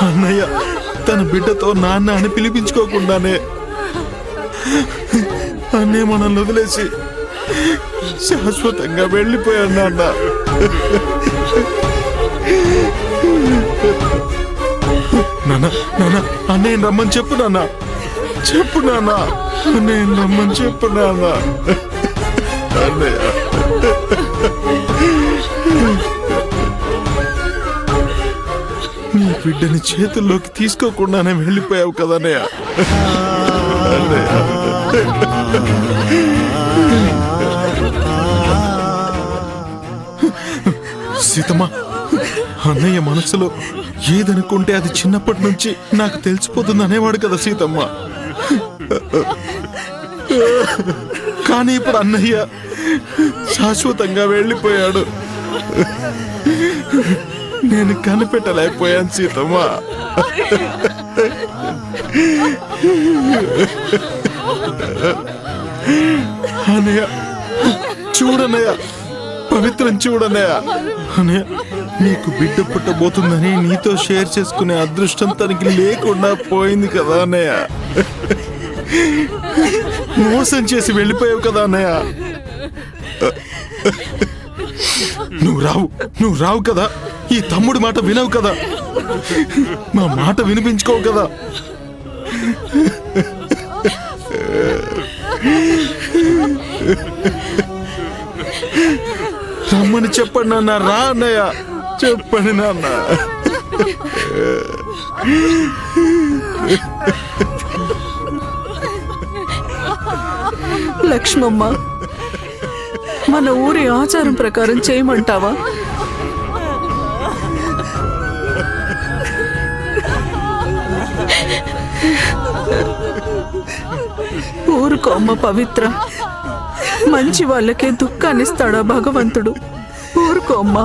అన్నయ్య తన బిడ్డతో నాన్న అని పిలిపించుకోకుండానే అన్నయ్య మనల్ని వదిలేసి శాశ్వతంగా వెళ్ళిపోయాడు నాన్న. నాన్న నాన్న అన్నయ్య రమ్మని చెప్పు నాన్న, చెప్పు నాన్న, అన్నయ్య రమ్మని చెప్పు నాన్న. అన్నయ్య నీ బిడ్డని చేతుల్లోకి తీసుకోకుండానే వెళ్ళిపోయావు కదన్నయ్య. అన్నయ్య సీతమ్మ, అన్నయ్య మనసులో ఏదనుకుంటే అది చిన్నప్పటి నుంచి నాకు తెలిసిపోతుంది అనేవాడు కదా సీతమ్మ. కానీ ఇప్పుడు అన్నయ్య శాశ్వతంగా వెళ్ళిపోయాడు. నేను కనిపెట్టలేకపోయాను సీతమ్మ. అన్నయ్య చూడన్నయ్య, పవిత్రం చూడన్నయ్య. అన్నయ్య నీకు బిడ్డ పుట్టబోతుందని నీతో షేర్ చేసుకునే అదృష్టం తనకి లేకుండా పోయింది కదా అన్నయ్య. మోసం చేసి వెళ్ళిపోయావు కదా అన్నయ్య. నువ్వు రావు కదా, ఈ తమ్ముడి మాట వినవు కదా, మా మాట వినిపించుకోవు కదా. రమ్మని చెప్పండి నాన్న. రా అన్నయ్య, చెప్పండి నాన్న. లక్ష్మమ్మ, మన ఊరి ఆచారం ప్రకారం చేయమంటావా? ఊరుకో అమ్మ పవిత్ర, మంచి వాళ్ళకే దుఃఖాన్నిస్తాడా భగవంతుడు? ఊరుకో అమ్మా.